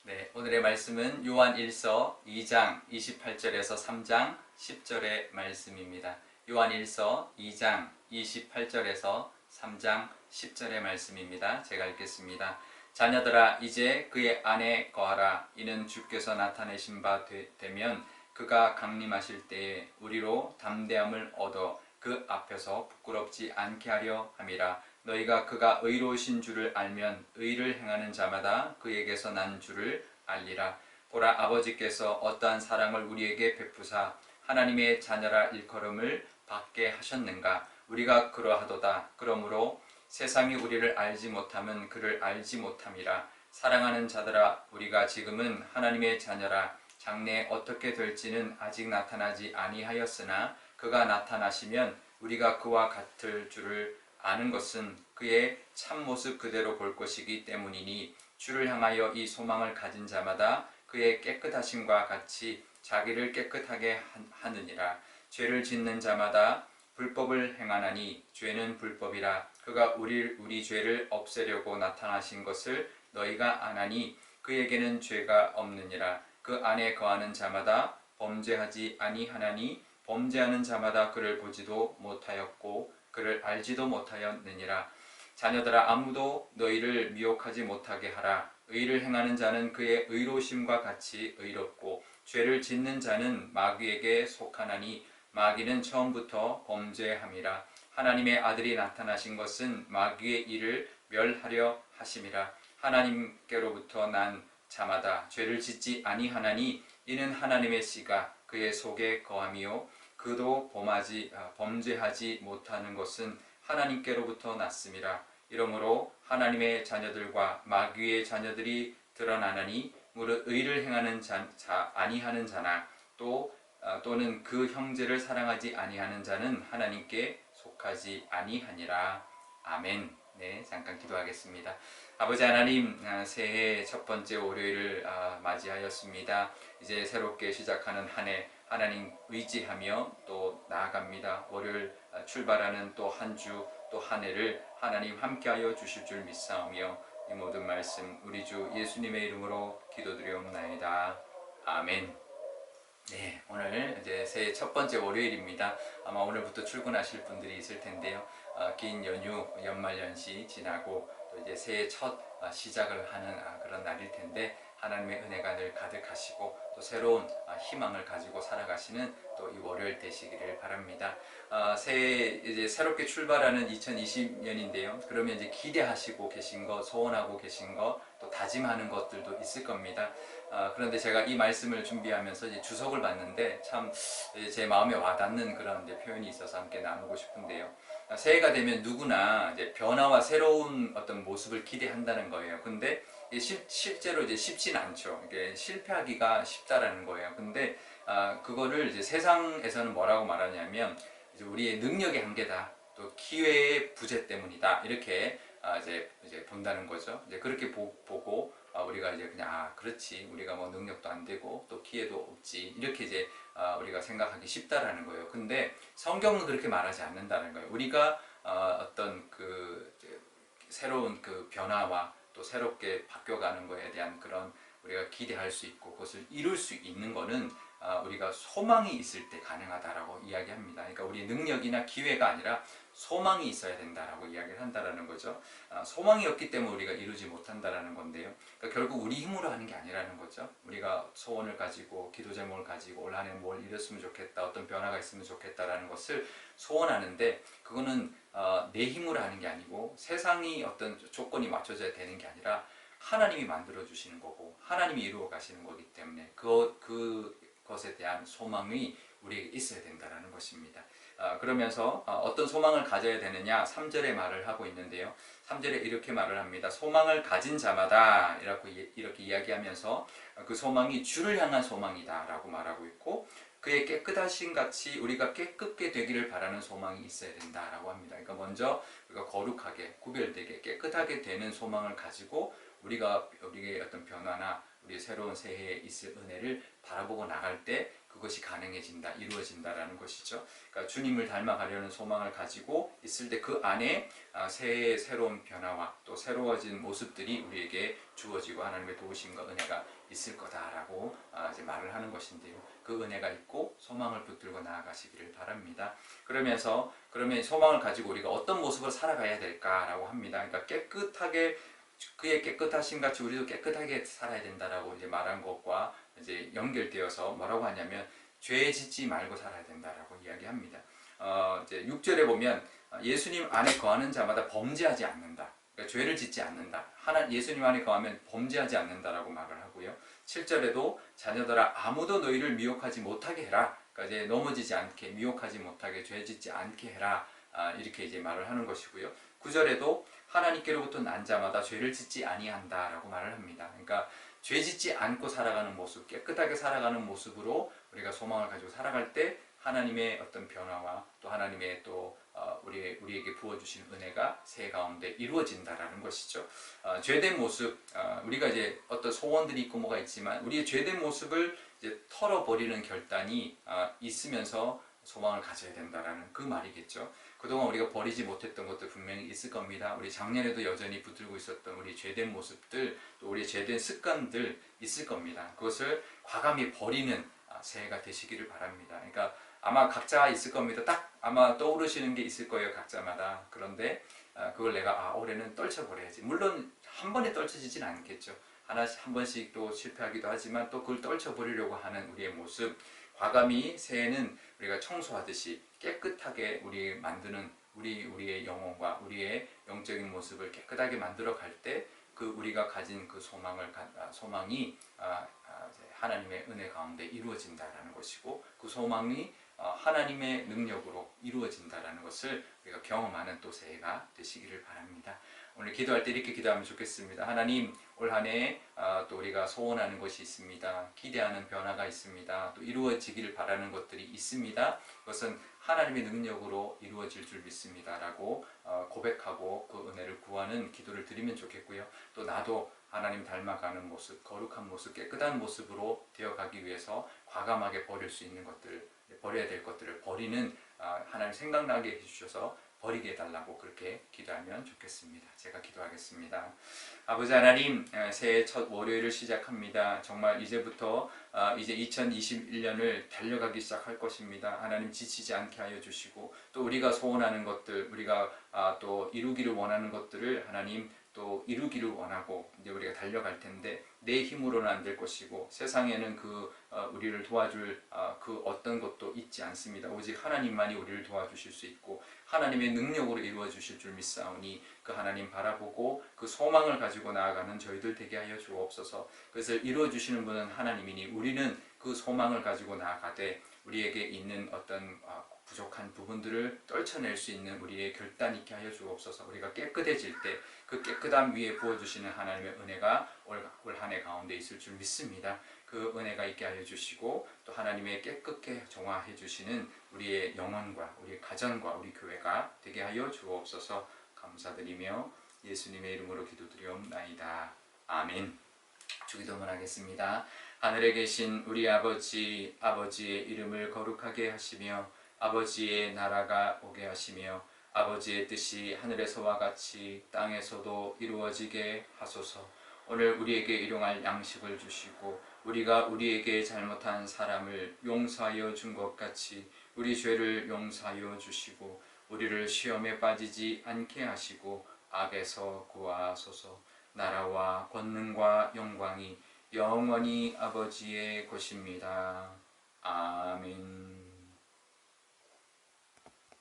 네, 오늘의 말씀은 요한 1서 2장 28절에서 3장 10절의 말씀입니다. 요한 1서 2장 28절에서 3장 10절의 말씀입니다. 제가 읽겠습니다. 자녀들아, 이제 그의 안에 거하라. 이는 주께서 나타내신 바 되면 그가 강림하실 때에 우리로 담대함을 얻어 그 앞에서 부끄럽지 않게 하려 함이라. 너희가 그가 의로우신 줄을 알면 의를 행하는 자마다 그에게서 난 줄을 알리라. 보라, 아버지께서 어떠한 사랑을 우리에게 베푸사 하나님의 자녀라 일컬음을 받게 하셨는가. 우리가 그러하도다. 그러므로 세상이 우리를 알지 못함은 그를 알지 못함이라. 사랑하는 자들아, 우리가 지금은 하나님의 자녀라. 장래에 어떻게 될지는 아직 나타나지 아니하였으나 그가 나타나시면 우리가 그와 같을 줄을 아는 것은 그의 참모습 그대로 볼 것이기 때문이니 주를 향하여 이 소망을 가진 자마다 그의 깨끗하심과 같이 자기를 깨끗하게 하느니라. 죄를 짓는 자마다 불법을 행하나니 죄는 불법이라. 그가 우리 죄를 없애려고 나타나신 것을 너희가 아나니 그에게는 죄가 없느니라. 그 안에 거하는 자마다 범죄하지 아니하나니 범죄하는 자마다 그를 보지도 못하였고 그를 알지도 못하였느니라. 자녀들아, 아무도 너희를 미혹하지 못하게 하라. 의를 행하는 자는 그의 의로우심과 같이 의롭고 죄를 짓는 자는 마귀에게 속하나니 마귀는 처음부터 범죄함이라. 하나님의 아들이 나타나신 것은 마귀의 일을 멸하려 하심이라. 하나님께로부터 난 자마다 죄를 짓지 아니하나니 이는 하나님의 씨가 그의 속에 거함이요 그도 범죄하지 못하는 것은 하나님께로부터 났음이라. 이러므로 하나님의 자녀들과 마귀의 자녀들이 드러나나니 무릇 의를 행하는 아니하는 자나 또는 그 형제를 사랑하지 아니하는 자는 하나님께 속하지 아니하니라. 아멘. 네, 잠깐 기도하겠습니다. 아버지 하나님, 새해 첫 번째 월요일을 맞이하였습니다. 이제 새롭게 시작하는 한 해 하나님 의지하며 또 나아갑니다. 월요일 출발하는 또 한 주 또 한 해를 하나님 함께하여 주실 줄 믿사오며 이 모든 말씀 우리 주 예수님의 이름으로 기도드리옵나이다. 아멘. 네, 오늘 이제 새해 첫 번째 월요일입니다. 아마 오늘부터 출근하실 분들이 있을 텐데요. 긴 연휴, 연말연시 지나고 또 이제 새해 첫 시작을 하는 그런 날일 텐데 하나님의 은혜가 늘 가득하시고 또 새로운 희망을 가지고 살아가시는 또 이 월요일 되시기를 바랍니다. 새해 이제 새롭게 출발하는 2020년인데요. 그러면 이제 기대하시고 계신 거, 소원하고 계신 거, 또 다짐하는 것들도 있을 겁니다. 그런데 제가 이 말씀을 준비하면서 이제 주석을 봤는데 참 제 마음에 와닿는 그런 표현이 있어서 함께 나누고 싶은데요. 새해가 되면 누구나 이제 변화와 새로운 어떤 모습을 기대한다는 거예요. 근데 실제로 이제 쉽진 않죠. 이게 실패하기가 쉽다라는 거예요. 근데 그거를 이제 세상에서는 뭐라고 말하냐면 이제 우리의 능력의 한계다. 또 기회의 부재 때문이다. 이렇게 이제 본다는 거죠. 이제 그렇게 보고 우리가 이제 그냥 그렇지, 우리가 뭐 능력도 안 되고 또 기회도 없지, 이렇게 이제 우리가 생각하기 쉽다라는 거예요. 근데 성경은 그렇게 말하지 않는다는 거예요. 우리가 어떤 그 새로운 그 변화와 또 새롭게 바뀌어가는 거에 대한 그런 우리가 기대할 수 있고 그것을 이룰 수 있는 거는 우리가 소망이 있을 때 가능하다라고 이야기합니다. 그러니까 우리 능력이나 기회가 아니라 소망이 있어야 된다라고 이야기를 한다라는 거죠. 소망이 없기 때문에 우리가 이루지 못한다라는 건데요. 그러니까 결국 우리 힘으로 하는 게 아니라는 거죠. 우리가 소원을 가지고 기도 제목을 가지고 올 한해 뭘 이뤘으면 좋겠다, 어떤 변화가 있으면 좋겠다라는 것을 소원하는데 그거는 내 힘으로 하는 게 아니고 세상이 어떤 조건이 맞춰져야 되는 게 아니라 하나님이 만들어 주시는 거고 하나님이 이루어 가시는 거기 때문에 그것에 대한 소망이 우리에게 있어야 된다는 것입니다. 그러면서 어떤 소망을 가져야 되느냐 3절에 말을 하고 있는데요. 3절에 이렇게 말을 합니다. 소망을 가진 자마다 이렇게 이야기하면서 그 소망이 주를 향한 소망이다 라고 말하고 있고 그의 깨끗하신 같이 우리가 깨끗게 되기를 바라는 소망이 있어야 된다라고 합니다. 그러니까 먼저 우리가 거룩하게 구별되게 깨끗하게 되는 소망을 가지고 우리의 어떤 변화나 우리의 새로운 새해에 있을 은혜를 바라보고 나갈 때 그것이 가능해진다, 이루어진다라는 것이죠. 그러니까 주님을 닮아가려는 소망을 가지고 있을 때 그 안에 새로운 변화와 또 새로워진 모습들이 우리에게 주어지고 하나님의 도우심과 은혜가 있을 거다라고 이제 말을 하는 것인데요. 그 은혜가 있고 소망을 붙들고 나아가시기를 바랍니다. 그러면 소망을 가지고 우리가 어떤 모습으로 살아가야 될까라고 합니다. 그러니까 깨끗하게 그의 깨끗하신 같이 우리도 깨끗하게 살아야 된다라고 이제 말한 것과 이제 연결되어서 뭐라고 하냐면 죄 짓지 말고 살아야 된다라고 이야기합니다. 이제 6절에 보면 예수님 안에 거하는 자마다 범죄하지 않는다. 그러니까 죄를 짓지 않는다. 예수님 안에 거하면 범죄하지 않는다라고 말을 하고요. 7절에도 자녀들아 아무도 너희를 미혹하지 못하게 해라. 그러니까 이제 넘어지지 않게 미혹하지 못하게 죄 짓지 않게 해라. 이렇게 이제 말을 하는 것이고요. 9절에도 하나님께로부터 난 자마다 죄를 짓지 아니한다라고 말을 합니다. 그러니까 죄 짓지 않고 살아가는 모습, 깨끗하게 살아가는 모습으로 우리가 소망을 가지고 살아갈 때 하나님의 어떤 변화와 또 하나님의 또 우리에게 부어주신 은혜가 새 가운데 이루어진다라는 것이죠. 죄된 모습, 우리가 이제 어떤 소원들이 있고 뭐가 있지만 우리의 죄된 모습을 이제 털어버리는 결단이 있으면서 소망을 가져야 된다라는 그 말이겠죠. 그동안 우리가 버리지 못했던 것들 분명히 있을 겁니다. 우리 작년에도 여전히 붙들고 있었던 우리 죄된 모습들, 또 우리의 죄된 습관들 있을 겁니다. 그것을 과감히 버리는 새해가 되시기를 바랍니다. 그러니까 아마 각자 있을 겁니다. 딱 아마 떠오르시는 게 있을 거예요, 각자마다. 그런데 그걸 내가 올해는 떨쳐버려야지. 물론 한 번에 떨쳐지진 않겠죠. 한 번씩 또 실패하기도 하지만 또 그걸 떨쳐버리려고 하는 우리의 모습, 과감히 새해는 우리가 청소하듯이 깨끗하게 만드는 우리의 영혼과 우리의 영적인 모습을 깨끗하게 만들어 갈 때 그 우리가 가진 그 소망이 하나님의 은혜 가운데 이루어진다라는 것이고 그 소망이 하나님의 능력으로 이루어진다라는 것을 우리가 경험하는 또 새해가 되시기를 바랍니다. 오늘 기도할 때 이렇게 기도하면 좋겠습니다. 하나님, 올 한 해 또 우리가 소원하는 것이 있습니다. 기대하는 변화가 있습니다. 또 이루어지기를 바라는 것들이 있습니다. 그것은 하나님의 능력으로 이루어질 줄 믿습니다. 라고 고백하고 그 은혜를 구하는 기도를 드리면 좋겠고요. 또 나도 하나님 닮아가는 모습, 거룩한 모습, 깨끗한 모습으로 되어가기 위해서 과감하게 버릴 수 있는 것들, 버려야 될 것들을 버리는 하나님 생각나게 해주셔서 버리게 해달라고 그렇게 기도하면 좋겠습니다. 제가 기도하겠습니다. 아버지 하나님, 새해 첫 월요일을 시작합니다. 정말 이제부터 이제 2021년을 달려가기 시작할 것입니다. 하나님 지치지 않게 하여 주시고 또 우리가 소원하는 것들, 우리가 또 이루기를 원하는 것들을 하나님 또 이루기를 원하고 이제 우리가 달려갈 텐데 내 힘으로는 안 될 것이고 세상에는 우리를 도와줄 그 어떤 것도 있지 않습니다. 오직 하나님만이 우리를 도와주실 수 있고 하나님의 능력으로 이루어 주실 줄 믿사오니 그 하나님 바라보고 그 소망을 가지고 나아가는 저희들 되게 하여 주옵소서. 그것을 이루어 주시는 분은 하나님이니 우리는 그 소망을 가지고 나아가되 우리에게 있는 어떤 부족한 부분들을 떨쳐낼 수 있는 우리의 결단 있게 하여 주옵소서. 우리가 깨끗해질 때 그 깨끗함 위에 부어주시는 하나님의 은혜가 올 한 해 가운데 있을 줄 믿습니다. 그 은혜가 있게 하여 주시고 또 하나님의 깨끗게 정화해 주시는 우리의 영혼과 우리의 가정과 우리 교회가 되게 하여 주옵소서. 감사드리며 예수님의 이름으로 기도드리옵나이다. 아멘. 주기도문 하겠습니다. 하늘에 계신 우리 아버지, 아버지의 이름을 거룩하게 하시며 아버지의 나라가 오게 하시며 아버지의 뜻이 하늘에서와 같이 땅에서도 이루어지게 하소서. 오늘 우리에게 일용할 양식을 주시고 우리가 우리에게 잘못한 사람을 용서하여 준 것 같이 우리 죄를 용서하여 주시고 우리를 시험에 빠지지 않게 하시고 악에서 구하소서. 나라와 권능과 영광이 영원히 아버지의 것입니다. 아멘.